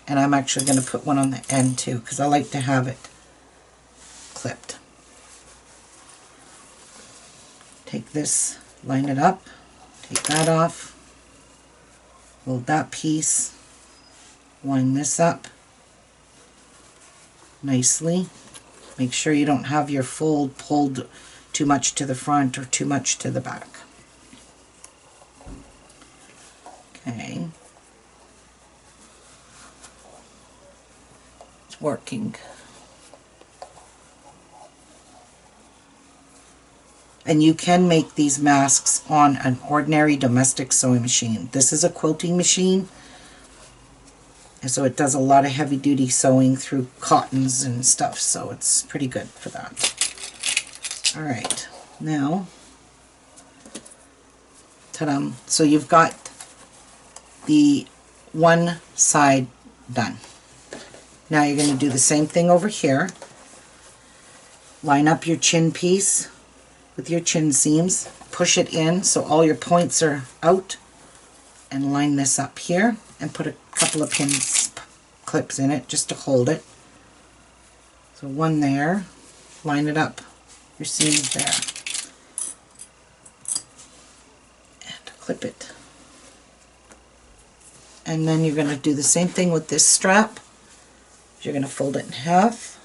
and I'm actually going to put one on the end too because I like to have it clipped. Take this, line it up, take that off, hold that piece, line this up nicely. Make sure you don't have your fold pulled too much to the front or too much to the back. Okay. It's working. And you can make these masks on an ordinary domestic sewing machine. This is a quilting machine, and so it does a lot of heavy duty sewing through cottons and stuff, so it's pretty good for that. Alright, now, ta-da! So you've got the one side done. Now you're going to do the same thing over here. Line up your chin piece with your chin seams, push it in so all your points are out, and line this up here and put a couple of clips in it just to hold it. So one there, line it up, your seams there, and clip it. And then you're going to do the same thing with this strap. You're going to fold it in half.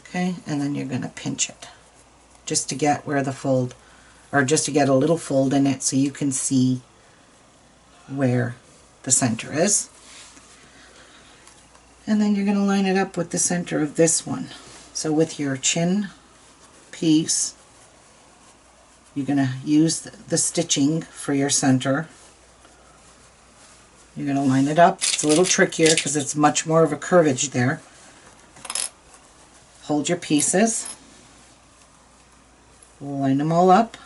Okay, and then you're going to pinch it just to get where the fold, or just to get a little fold in it so you can see where the center is. And then you're going to line it up with the center of this one. So with your chin piece, you're going to use the stitching for your center. You're going to line it up. It's a little trickier because it's much more of a curvage there. Hold your pieces, line them all up.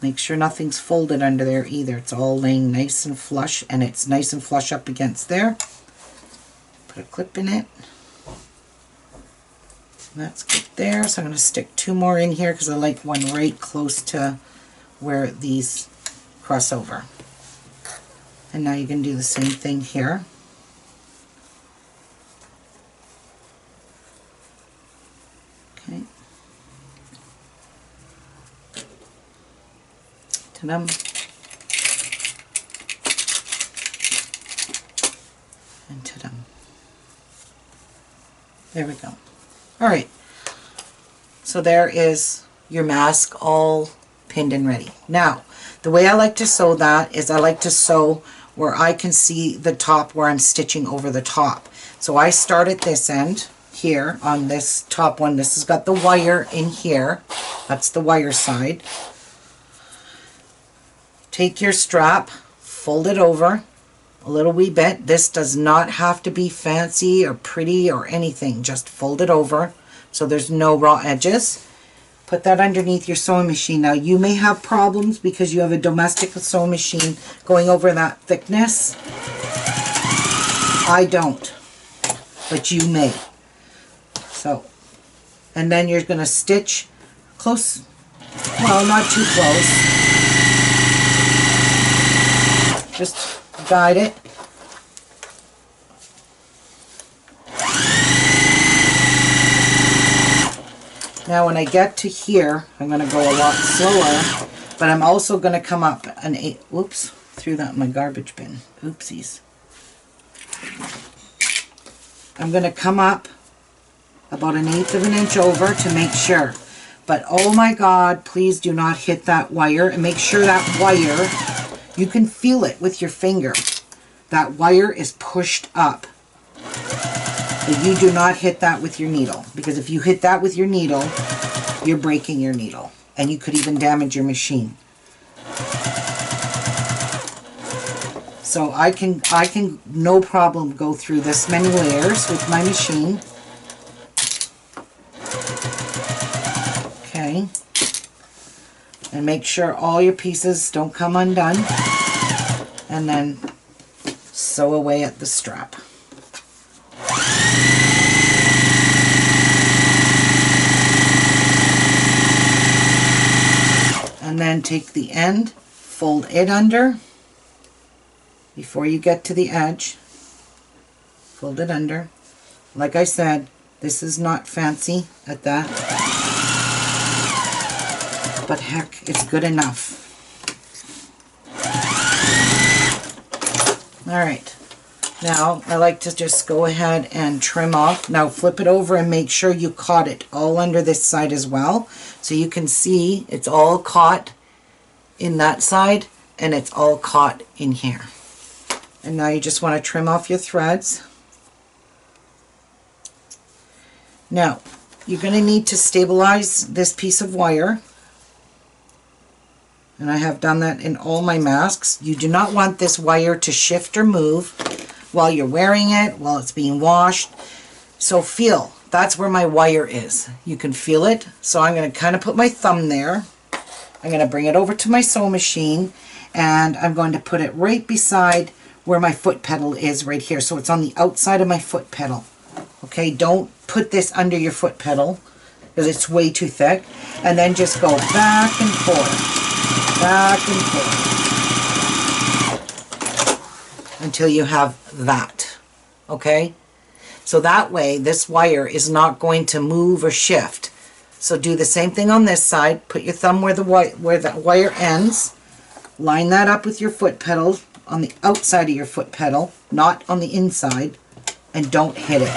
Make sure nothing's folded under there either. It's all laying nice and flush, and it's nice and flush up against there. Put a clip in it. That's good there. So I'm going to stick two more in here because I like one right close to where these cross over. And now you can do the same thing here. Okay. Ta-dam. And ta-dam. There we go. All right. So there is your mask all pinned and ready. Now, the way I like to sew that is I like to sew where I can see the top where I'm stitching over the top. So I start at this end here on this top one. This has got the wire in here. That's the wire side. Take your strap, fold it over a little wee bit. This does not have to be fancy or pretty or anything. Just fold it over so there's no raw edges. Put that underneath your sewing machine. Now you may have problems because you have a domestic sewing machine going over that thickness. I don't, but you may. So, and then you're going to stitch close, well, not too close. Just guide it. Now when I get to here, I'm going to go a lot slower, but I'm also going to come up an eight. Whoops, threw that in my garbage bin. Oopsies. I'm going to come up about 1/8 of an inch over to make sure. But oh my God, please do not hit that wire, and make sure that wire, you can feel it with your finger. That wire is pushed up. But you do not hit that with your needle, because if you hit that with your needle, you're breaking your needle, and you could even damage your machine. So I can no problem go through this many layers with my machine. Okay. And make sure all your pieces don't come undone. And then sew away at the strap. And then take the end, fold it under before you get to the edge. Fold it under. Like I said, this is not fancy at that, but heck, it's good enough. Alright, now I like to just go ahead and trim off. Now flip it over and make sure you caught it all under this side as well. So you can see it's all caught in that side and it's all caught in here. And now you just want to trim off your threads. Now, you're going to need to stabilize this piece of wire. And I have done that in all my masks. You do not want this wire to shift or move while you're wearing it, while it's being washed. So feel, that's where my wire is. You can feel it. So I'm going to kind of put my thumb there. I'm going to bring it over to my sewing machine, and I'm going to put it right beside where my foot pedal is right here. So it's on the outside of my foot pedal. Okay, don't put this under your foot pedal because it's way too thick. And then just go back and forth, back and forth until you have that. Okay, so that way this wire is not going to move or shift. So do the same thing on this side. Put your thumb where the wire ends. Line that up with your foot pedal on the outside of your foot pedal, not on the inside, and don't hit it.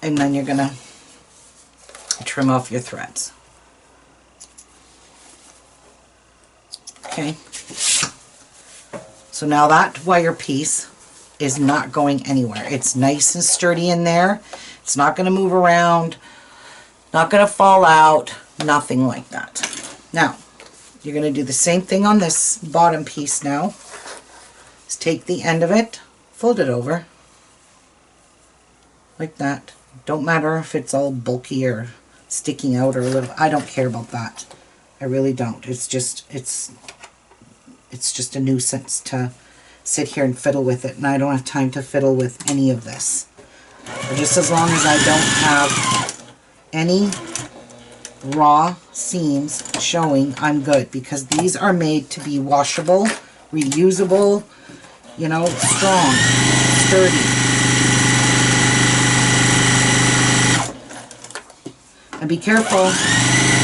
And then you're gonna trim off your threads. Okay. So now that wire piece is not going anywhere. It's nice and sturdy in there. It's not going to move around, not going to fall out, nothing like that. Now, you're going to do the same thing on this bottom piece now. Just take the end of it, fold it over, like that. Don't matter if it's all bulky or sticking out or a little, I don't care about that. I really don't. It's just a nuisance to sit here and fiddle with it, and I don't have time to fiddle with any of this. But just as long as I don't have any raw seams showing, I'm good, because these are made to be washable, reusable, you know, strong, sturdy. And be careful,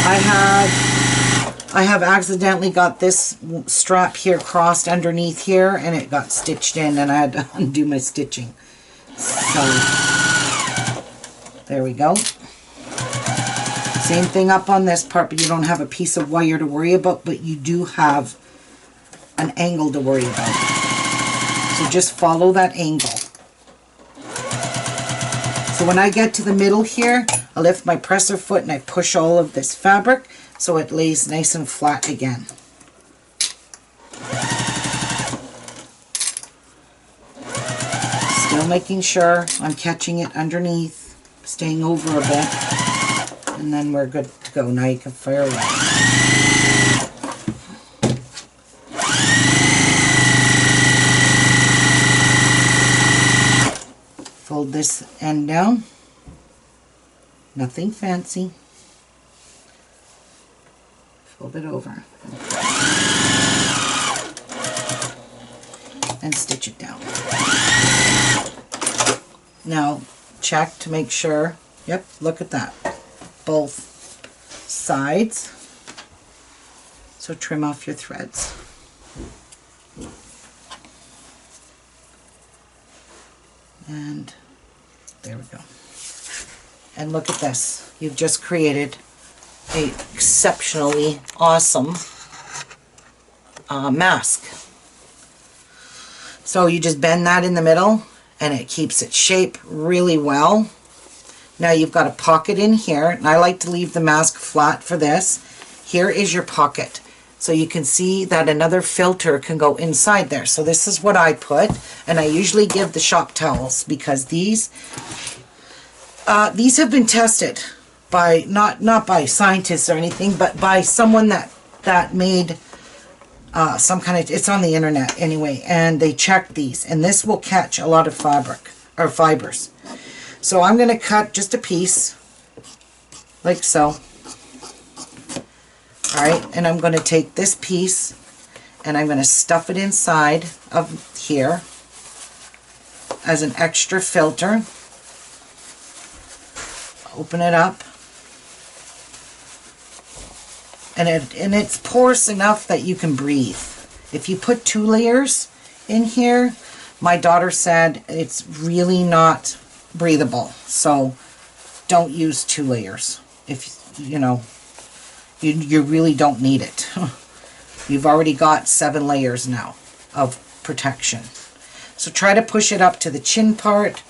I have accidentally got this strap here crossed underneath here, and it got stitched in, and I had to undo my stitching. So, there we go. Same thing up on this part, but you don't have a piece of wire to worry about, but you do have an angle to worry about. So just follow that angle. So when I get to the middle here, I lift my presser foot and I push all of this fabric so it lays nice and flat again. Still making sure I'm catching it underneath, staying over a bit, and then we're good to go. Now you can fire away. Fold this end down. Nothing fancy. Fold it over. And stitch it down. Now, check to make sure. Yep, look at that. Both sides. So trim off your threads. And there we go. And look at this. You've just created an exceptionally awesome mask. So you just bend that in the middle and it keeps its shape really well. Now you've got a pocket in here, and I like to leave the mask flat for this. Here is your pocket. So you can see that another filter can go inside there. So this is what I put, and I usually give the shop towels because these have been tested by, not by scientists or anything, but by someone that made some kind of, it's on the internet anyway, and they checked these, and this will catch a lot of fabric or fibers. So I'm going to cut just a piece like so. Alright, and I'm going to take this piece and I'm going to stuff it inside of here as an extra filter. Open it up. And it's porous enough that you can breathe. If you put 2 layers in here, my daughter said it's really not breathable. So don't use 2 layers. If you know, you really don't need it. You've already got 7 layers now of protection. So try to push it up to the chin part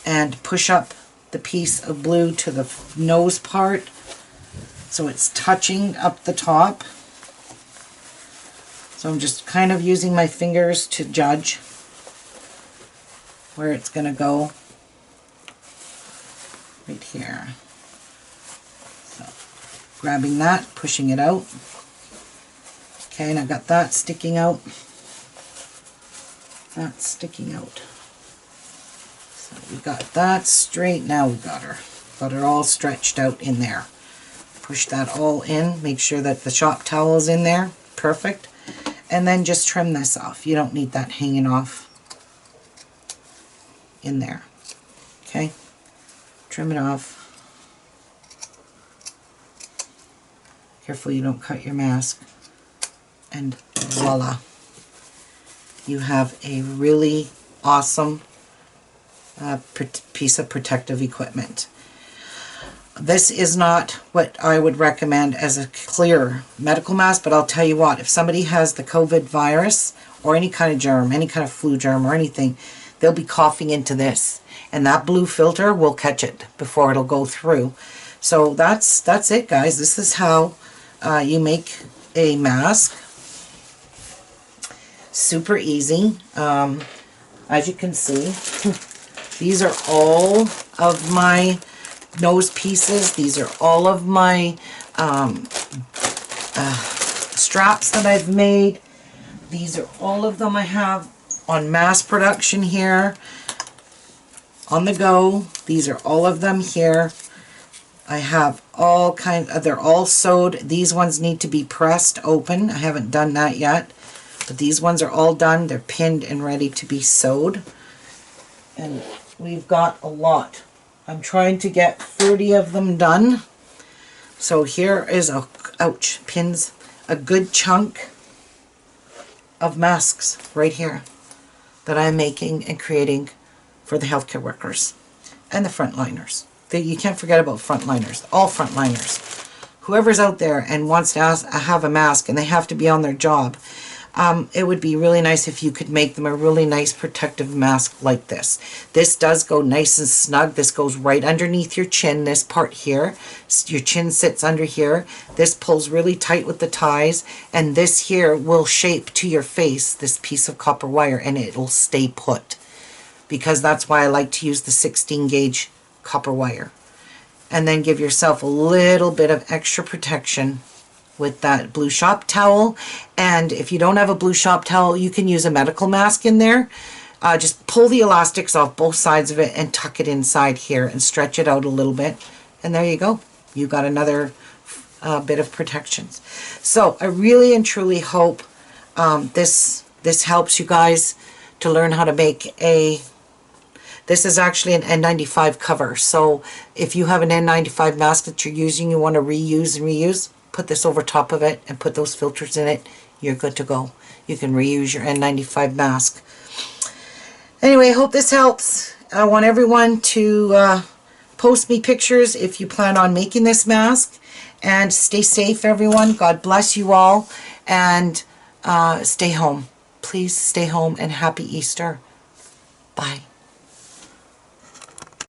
and push up the piece of blue to the nose part so it's touching up the top. So I'm just kind of using my fingers to judge where it's going to go. Right here. So grabbing that, pushing it out. Okay, and I've got that sticking out. That's sticking out. So we got that straight. Now we got her all stretched out in there. Push that all in. Make sure that the shop towel is in there. Perfect. And then just trim this off. You don't need that hanging off in there. Okay. Trim it off. Careful you don't cut your mask. And voila. You have a really awesome piece of protective equipment. This is not what I would recommend as a clear medical mask, but I'll tell you what, if somebody has the COVID virus or any kind of germ, any kind of flu germ or anything, they'll be coughing into this. And that blue filter will catch it before it'll go through. So that's it, guys. This is how you make a mask. Super easy. As you can see, these are all of my nose pieces. These are all of my straps that I've made. These are all of them I have on mass production here, on the go. These are all of them here. I have all kinds of, they're all sewed. These ones need to be pressed open. I haven't done that yet, but these ones are all done. They're pinned and ready to be sewed. And we've got a lot. I'm trying to get 30 of them done. So here is a, ouch, pins, a good chunk of masks right here that I'm making and creating for the healthcare workers and the frontliners. You can't forget about frontliners, all frontliners. Whoever's out there and wants to have a mask and they have to be on their job, it would be really nice if you could make them a really nice protective mask like this. This does go nice and snug. This goes right underneath your chin, this part here. Your chin sits under here. This pulls really tight with the ties, and this here will shape to your face this piece of copper wire, and it will stay put. Because that's why I like to use the 16 gauge copper wire. And then give yourself a little bit of extra protection with that blue shop towel. And if you don't have a blue shop towel, you can use a medical mask in there. Just pull the elastics off both sides of it and tuck it inside here and stretch it out a little bit. And there you go. You got another bit of protections. So I really and truly hope this helps you guys to learn how to make a... This is actually an N95 cover. So if you have an N95 mask that you're using, you want to reuse and reuse, put this over top of it and put those filters in it. You're good to go. You can reuse your N95 mask. Anyway, I hope this helps. I want everyone to post me pictures if you plan on making this mask. And stay safe, everyone. God bless you all. And stay home. please stay home and happy Easter. Bye.